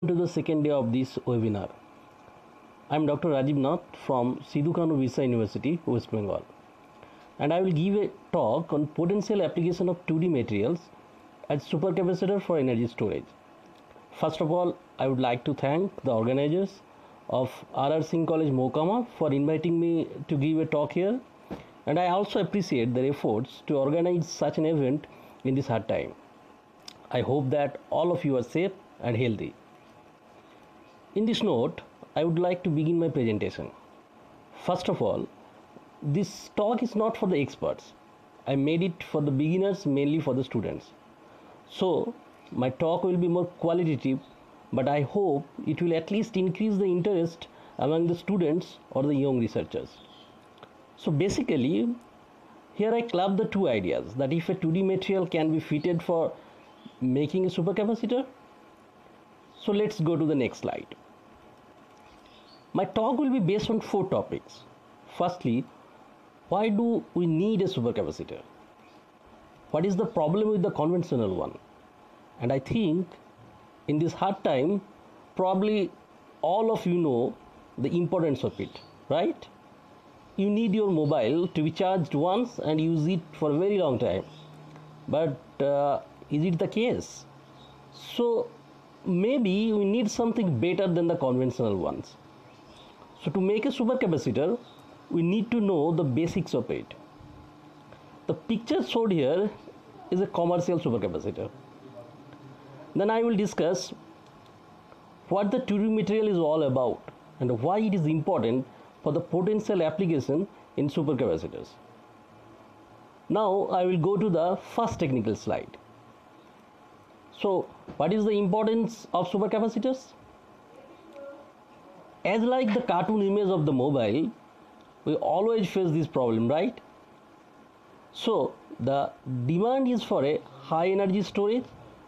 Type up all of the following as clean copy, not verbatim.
to the second day of this webinar. I am Dr. Rajiv Nath from Sidhu Kanu Visa University, West Bengal, and I will give a talk on potential application of 2D materials as supercapacitor for energy storage. First of all, I would like to thank the organizers of R.R. Singh College Mohkama for inviting me to give a talk here, and I also appreciate their efforts to organize such an event in this hard time. I hope that all of you are safe and healthy. In this note, I would like to begin my presentation. First of all, this talk is not for the experts. I made it for the beginners, mainly for the students. So, my talk will be more qualitative, but I hope it will at least increase the interest among the students or the young researchers. So basically, here I club the two ideas that if a 2D material can be fitted for making a supercapacitor. So let's go to the next slide. My talk will be based on 4 topics. Firstly, why do we need a supercapacitor? What is the problem with the conventional one? And I think in this hard time, probably all of you know the importance of it, right? You need your mobile to be charged once and use it for a very long time. But is it the case? So maybe we need something better than the conventional ones. So to make a supercapacitor, we need to know the basics of it. The picture showed here is a commercial supercapacitor. Then I will discuss what the 2D material is all about and why it is important for the potential application in supercapacitors. Now I will go to the first technical slide. So what is the importance of supercapacitors? As like the cartoon image of the mobile, we always face this problem, right? So the demand is for a high energy storage,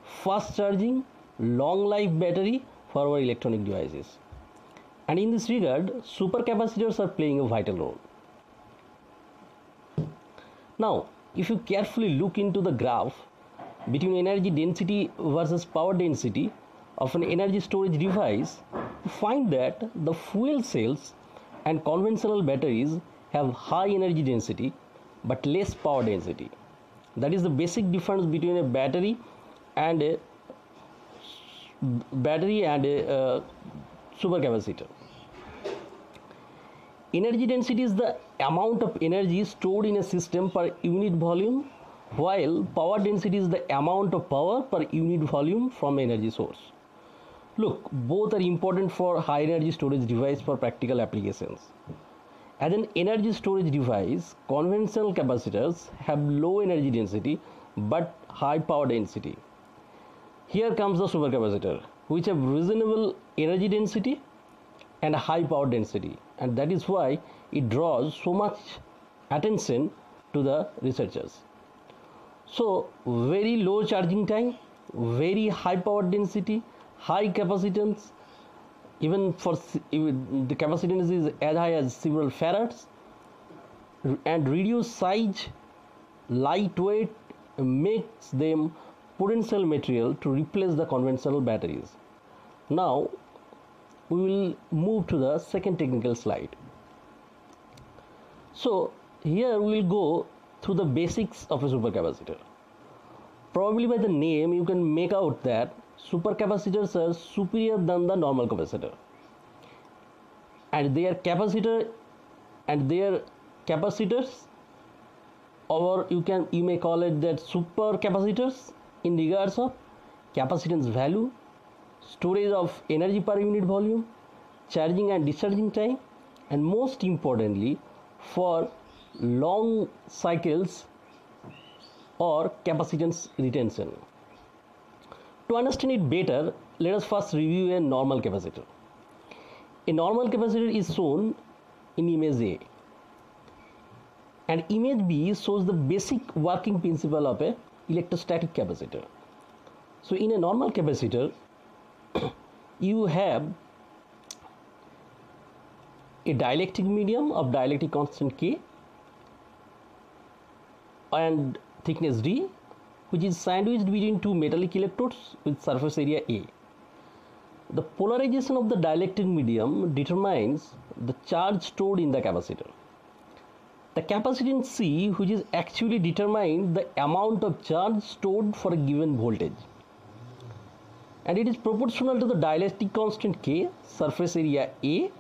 fast charging, long life battery for our electronic devices. And in this regard, supercapacitors are playing a vital role. Now, if you carefully look into the graph between energy density versus power density of an energy storage device, you find that the fuel cells and conventional batteries have high energy density but less power density. That is the basic difference between a battery and a supercapacitor. Energy density is the amount of energy stored in a system per unit volume, while power density is the amount of power per unit volume from energy source. Look, both are important for high energy storage device for practical applications. As an energy storage device, conventional capacitors have low energy density but high power density. Here comes the supercapacitor, which have reasonable energy density and high power density, and that is why it draws so much attention to the researchers. So very low charging time, very high power density, high capacitance, even the capacitance is as high as several farads, and reduced size, lightweight, makes them potential material to replace the conventional batteries. Now we will move to the second technical slide. So here we will go through the basics of a supercapacitor. Probably by the name you can make out that supercapacitors are superior than the normal capacitor, and their capacitors, or you may call it that supercapacitors in regards of capacitance value, storage of energy per unit volume, charging and discharging time, and most importantly for long cycles or capacitance retention. To understand it better, let us first review a normal capacitor. A normal capacitor is shown in image A, and image B shows the basic working principle of a electrostatic capacitor. So in a normal capacitor, you have a dielectric medium of dielectric constant K and thickness D, which is sandwiched between two metallic electrodes with surface area A. The polarization of the dielectric medium determines the charge stored in the capacitor. The capacitance C, which is actually determines the amount of charge stored for a given voltage, and it is proportional to the dielectric constant K, surface area A,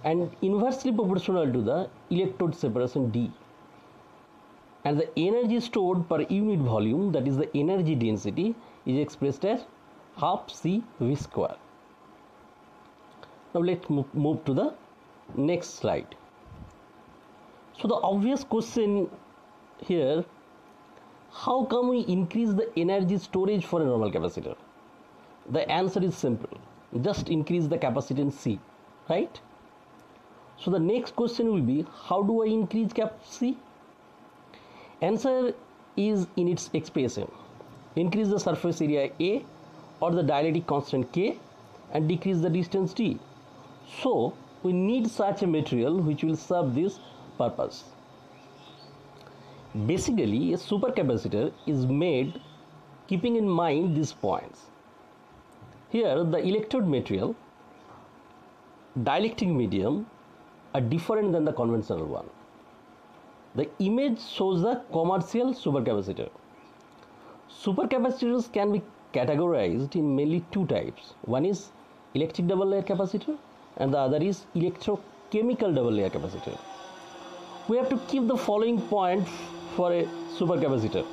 and inversely proportional to the electrode separation D. And the energy stored per unit volume, that is the energy density, is expressed as half C V square. Now let's move to the next slide. So the obvious question here, how come we increase the energy storage for a normal capacitor? The answer is simple, just increase the capacitance C, right? So the next question will be, how do I increase cap C? Answer is in its expression. Increase the surface area A or the dielectric constant K and decrease the distance D. So we need such a material which will serve this purpose. Basically, a supercapacitor is made keeping in mind these points. Here the electrode material, dielectric medium are different than the conventional one. The image shows the commercial supercapacitor. Supercapacitors can be categorized in mainly two types. One is electric double layer capacitor and the other is electrochemical double layer capacitor. We have to keep the following point for a supercapacitor.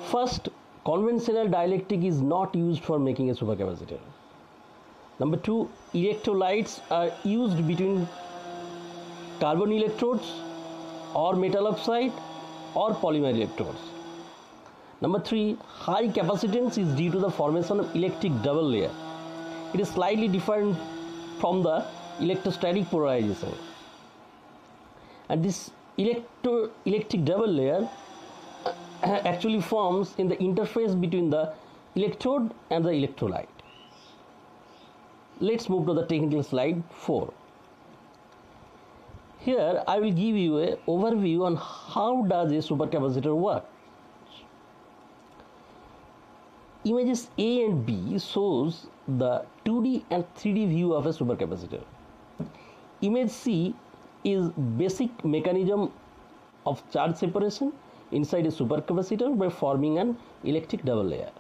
First, conventional dielectric is not used for making a supercapacitor. Number two, electrolytes are used between carbon electrodes or metal oxide or polymer electrodes. Number three, high capacitance is due to the formation of electric double layer. It is slightly different from the electrostatic polarization. And this electric double layer actually forms in the interface between the electrode and the electrolyte. Let's move to the technical slide 4. Here I will give you an overview on how does a supercapacitor work. Images A and B shows the 2D and 3D view of a supercapacitor. Image C is basic mechanism of charge separation inside a supercapacitor by forming an electric double layer.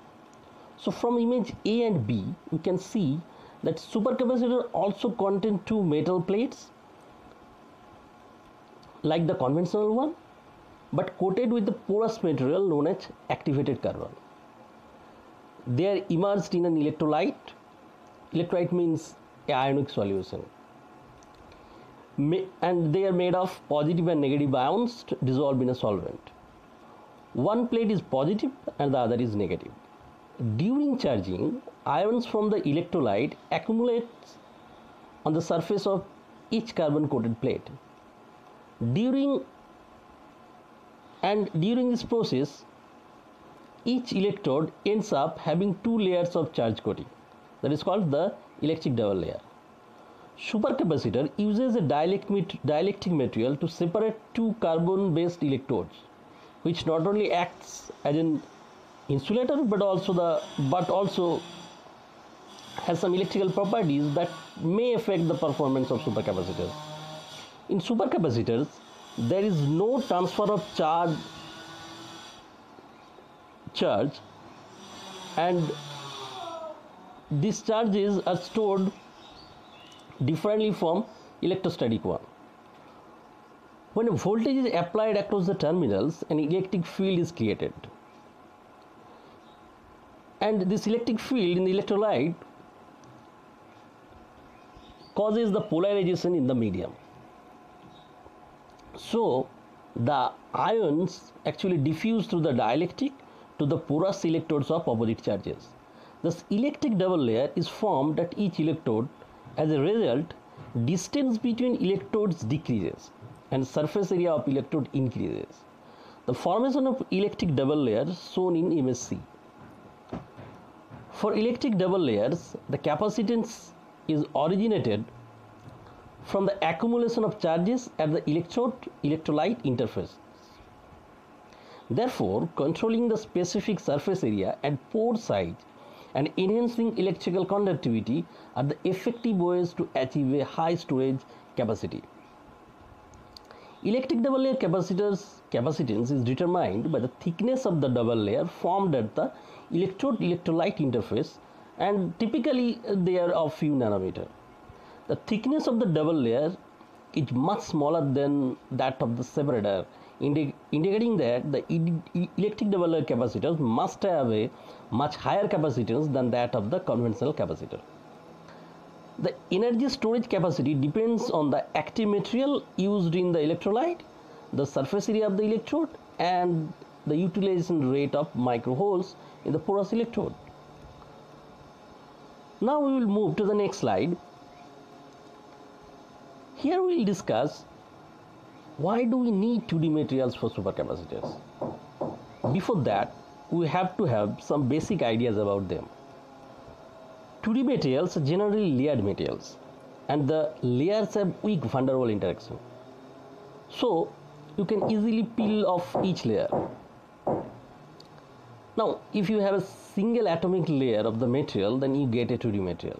So from image A and B, we can see that supercapacitor also contain two metal plates like the conventional one, but coated with the porous material known as activated carbon. They are immersed in an electrolyte. Electrolyte means ionic solution. And they are made of positive and negative ions dissolved in a solvent. One plate is positive and the other is negative. During charging, ions from the electrolyte accumulate on the surface of each carbon coated plate. During this process, each electrode ends up having two layers of charge coating. That is called the electric double layer. Supercapacitor uses a dielectric material to separate two carbon-based electrodes, which not only acts as an insulator but also has some electrical properties that may affect the performance of supercapacitors. In supercapacitors, there is no transfer of charge, and these charges are stored differently from electrostatic one. When a voltage is applied across the terminals, an electric field is created, and this electric field in the electrolyte causes the polarization in the medium. So the ions actually diffuse through the dielectric to the porous electrodes of opposite charges. Thus electric double layer is formed at each electrode. As a result, distance between electrodes decreases and surface area of electrode increases. The formation of electric double layers shown in image C. For electric double layers, the capacitance is originated from the accumulation of charges at the electrolyte interface. Therefore, controlling the specific surface area and pore size and enhancing electrical conductivity are the effective ways to achieve a high storage capacity. Electric double layer capacitance is determined by the thickness of the double layer formed at the electrode electrolyte interface, and typically they are of few nanometer. The thickness of the double layer is much smaller than that of the separator, indicating that the electric double layer capacitor must have a much higher capacitance than that of the conventional capacitor. The energy storage capacity depends on the active material used in the electrolyte, the surface area of the electrode, and the utilization rate of microholes in the porous electrode. Now we will move to the next slide. Here we will discuss why do we need 2D materials for supercapacitors. Before that, we have to have some basic ideas about them. 2D materials are generally layered materials, and the layers have weak van der Waals interaction. So you can easily peel off each layer. Now, if you have a single atomic layer of the material, then you get a 2D material.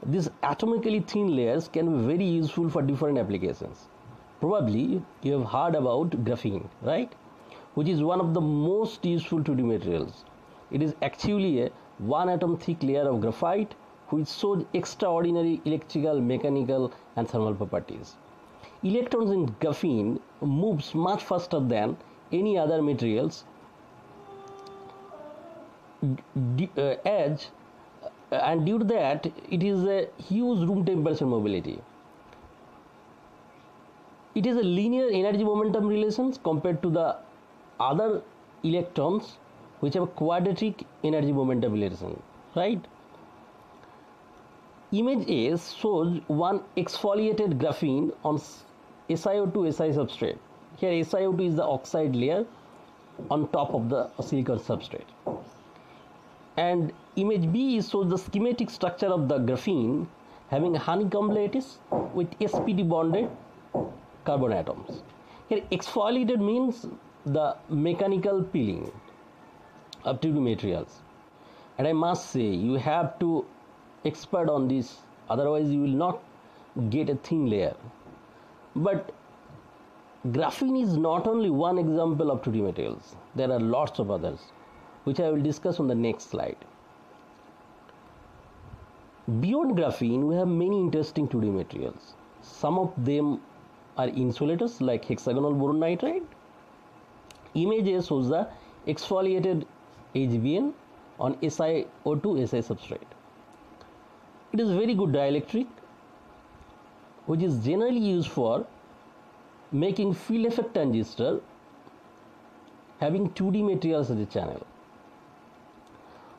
These atomically thin layers can be very useful for different applications. Probably you have heard about graphene, right? Which is one of the most useful 2D materials. It is actually a one atom thick layer of graphite which shows extraordinary electrical, mechanical and thermal properties. Electrons in graphene moves much faster than any other materials and due to that it is a huge room temperature mobility. It is a linear energy momentum relations compared to the other electrons which have a quadratic energy momentum relation, right? Image A shows one exfoliated graphene on SiO2 Si substrate. Here SiO2 is the oxide layer on top of the silicon substrate. And image B shows the schematic structure of the graphene having honeycomb lattice with sp2 bonded carbon atoms. Here exfoliated means the mechanical peeling of 2D materials, and I must say you have to expert on this, otherwise you will not get a thin layer. But graphene is not only one example of 2D materials, there are lots of others which I will discuss on the next slide. Beyond graphene we have many interesting 2D materials. Some of them are insulators like hexagonal boron nitride. Image A shows the exfoliated HBN on SiO2 Si substrate. It is very good dielectric which is generally used for making field effect transistor having 2D materials as a channel.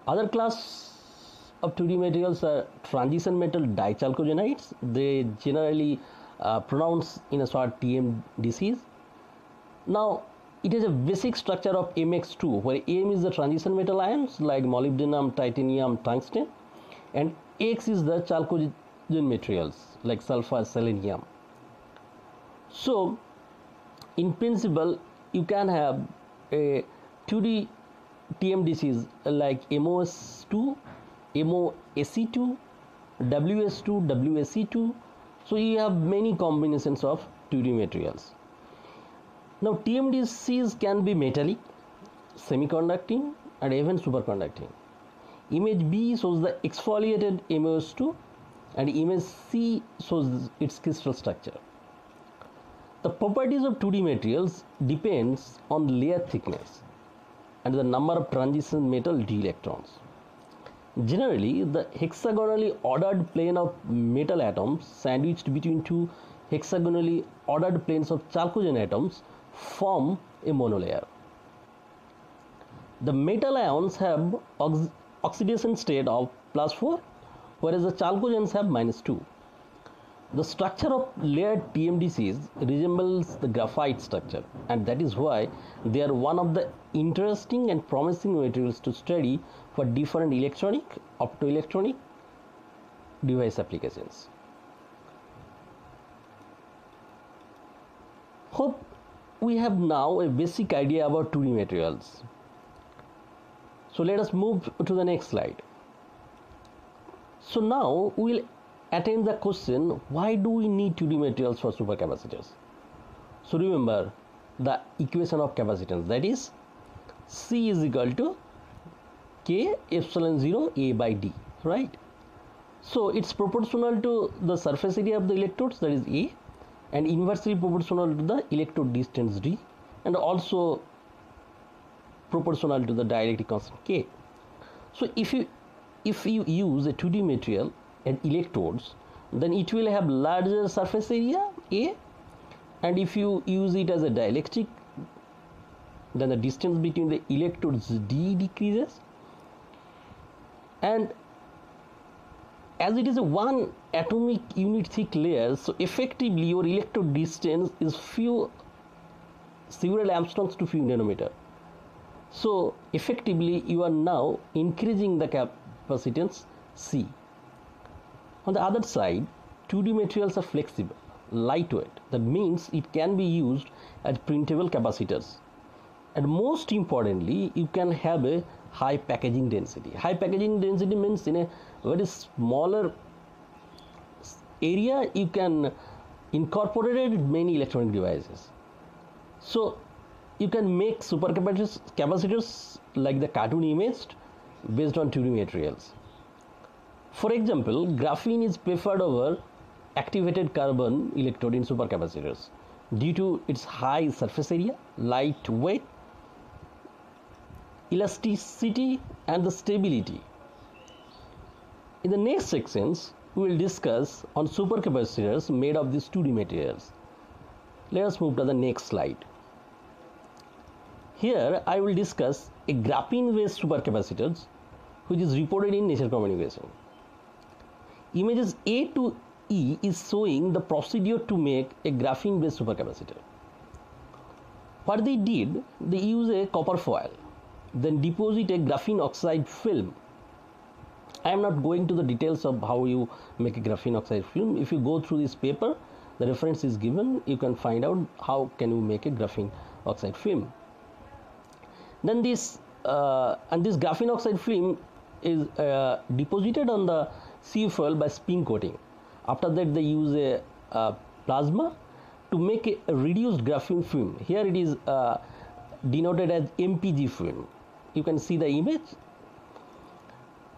Other class of 2D materials are transition metal dichalcogenides. They generally pronounce in a short TMDCs. Now it has a basic structure of MX2 where M is the transition metal ions like molybdenum, titanium, tungsten, and X is the chalcogen materials like sulfur, selenium. So in principle you can have a 2D TMDCs like MOS2, MOSE2, WS2, WSE2. So you have many combinations of 2D materials. Now TMDCs can be metallic, semiconducting and even superconducting. Image B shows the exfoliated MOS2 and image C shows its crystal structure. The properties of 2D materials depends on layer thickness and the number of transition metal d electrons. Generally, the hexagonally ordered plane of metal atoms sandwiched between two hexagonally ordered planes of chalcogen atoms form a monolayer. The metal ions have oxidation state of +4, whereas the chalcogens have -2. The structure of layered TMDCs resembles the graphite structure, and that is why they are one of the interesting and promising materials to study for different electronic, optoelectronic device applications. Hope we have now a basic idea about 2D materials. So let us move to the next slide. So now we will attend the question, why do we need 2D materials for supercapacitors? So remember the equation of capacitance, that is C is equal to K epsilon 0 A by D, right? So it's proportional to the surface area of the electrodes, that is A, and inversely proportional to the electrode distance D, and also proportional to the dielectric constant K. So if you use a 2D material and electrodes, then it will have larger surface area A, and if you use it as a dielectric, then the distance between the electrodes D decreases, and as it is a one atomic unit thick layer, so effectively your electrode distance is several angstroms to few nanometer. So effectively you are now increasing the capacitance C. On the other side, 2D materials are flexible, lightweight. That means it can be used as printable capacitors. And most importantly, you can have a high packaging density. High packaging density means in a very smaller area you can incorporate many electronic devices. So you can make supercapacitors like the cartoon image based on 2D materials. For example, graphene is preferred over activated carbon electrode in supercapacitors due to its high surface area, lightweight, elasticity, and the stability. In the next sections, we will discuss on supercapacitors made of these 2D materials. Let us move to the next slide. Here I will discuss a graphene-based supercapacitors which is reported in Nature Communication. Images A to E is showing the procedure to make a graphene-based supercapacitor. What they did, they use a copper foil, then deposit a graphene oxide film. I am not going to the details of how you make a graphene oxide film. If you go through this paper, the reference is given, you can find out how can you make a graphene oxide film. Then this graphene oxide film is deposited on the CFL by spin coating. After that they use a plasma to make a reduced graphene film. Here it is denoted as MPG film. You can see the image.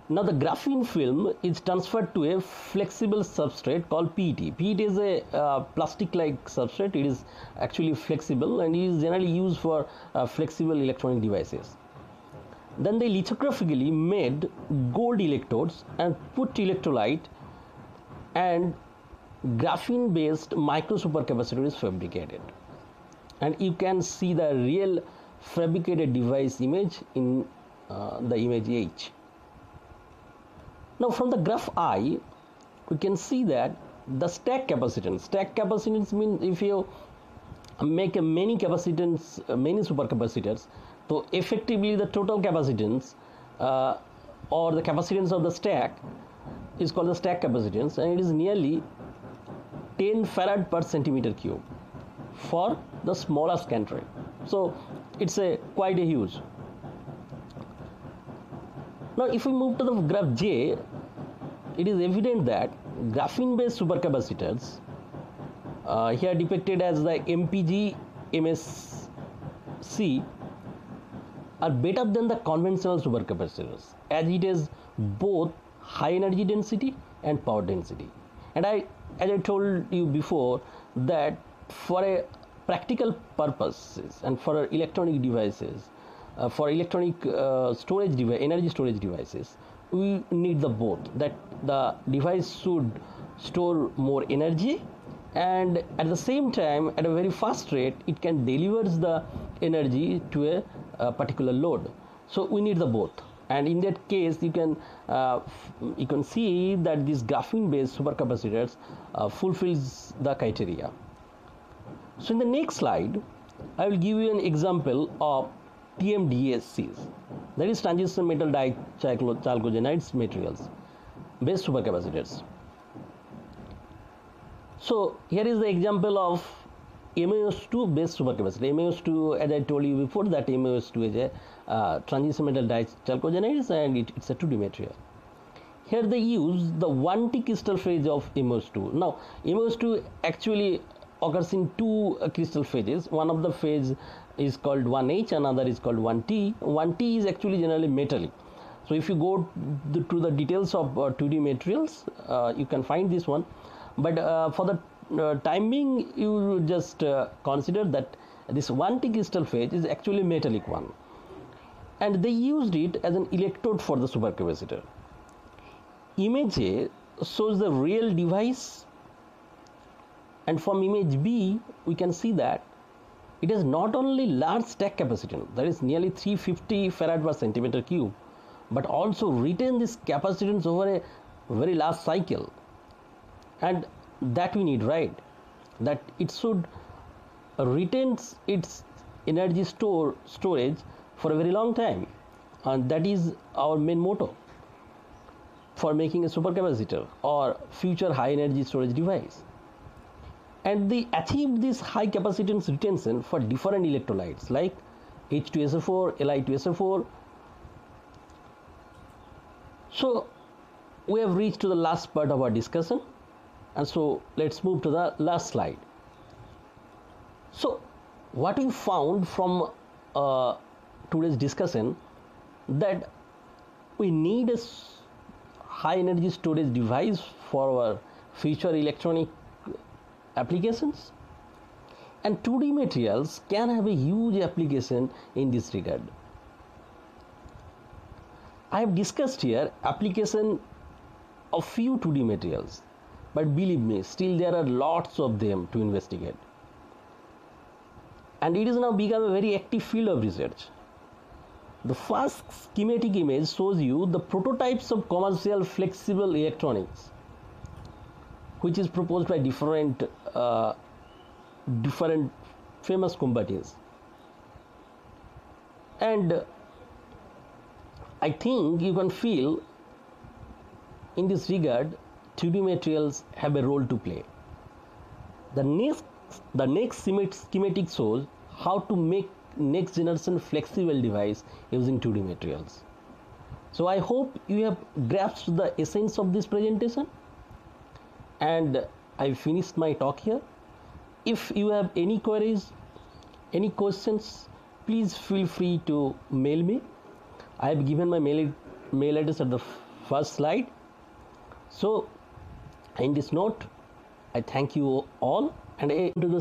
Now the graphene film is transferred to a flexible substrate called PET. PET is a plastic-like substrate. It is actually flexible and is generally used for flexible electronic devices. Then they lithographically made gold electrodes and put electrolyte, and graphene-based micro supercapacitor is fabricated. And you can see the real fabricated device image in the image H. Now from the graph I, we can see that the stack capacitance means if you make a many supercapacitors, so effectively the total capacitance or the capacitance of the stack is called the stack capacitance, and it is nearly 10 farad per centimeter cube for the smallest country. So it's quite a huge. Now if we move to the graph J, it is evident that graphene based supercapacitors here depicted as the MPG MSC are better than the conventional supercapacitors, as it is both high energy density and power density. And as I told you before, that for a practical purposes and for electronic devices, for electronic energy storage devices, we need the both, that the device should store more energy, and at the same time at a very fast rate it can deliver the energy to a particular load. So we need the both, and in that case you can see that these graphene based supercapacitors fulfills the criteria. So in the next slide I will give you an example of TMDSCs, that is transition metal dichalcogenides materials based supercapacitors. So here is the example of MaOs2 based supercapacitor. MaOs2, as I told you before, that MaOs2 is a transition metal dichalcogenides and it's a 2D material. Here they use the 1T crystal phase of MOS2. Now MOS2 actually occurs in two crystal phases. One of the phase is called 1H, another is called 1T. 1T is actually generally metallic. So if you go to the details of 2D materials, you can find this one. But for the time being, you just consider that this 1T crystal phase is actually metallic one. And they used it as an electrode for the supercapacitor. Image A shows the real device, and from image B we can see that it has not only large stack capacitance, that is nearly 350 farad per centimeter cube, but also retain this capacitance over a very large cycle. And that we need, right? That it should retain its energy storage for a very long time, and that is our main motto for making a supercapacitor or future high energy storage device. And they achieve this high capacitance retention for different electrolytes like H2SO4, Li2SO4. So we have reached to the last part of our discussion, and so let's move to the last slide. So what we found from today's discussion, that we need a high energy storage device for our future electronic applications, and 2D materials can have a huge application in this regard. I have discussed here application of few 2D materials, but believe me, still there are lots of them to investigate, and it is now become a very active field of research. The first schematic image shows you the prototypes of commercial flexible electronics, which is proposed by different famous companies. And I think you can feel in this regard 2D materials have a role to play. The next schematic shows how to make next generation flexible device using 2D materials. So I hope you have grasped the essence of this presentation, and I finished my talk here. If you have any queries, any questions, please feel free to mail me. I have given my mail address at the first slide. So in this note, I thank you all, and to the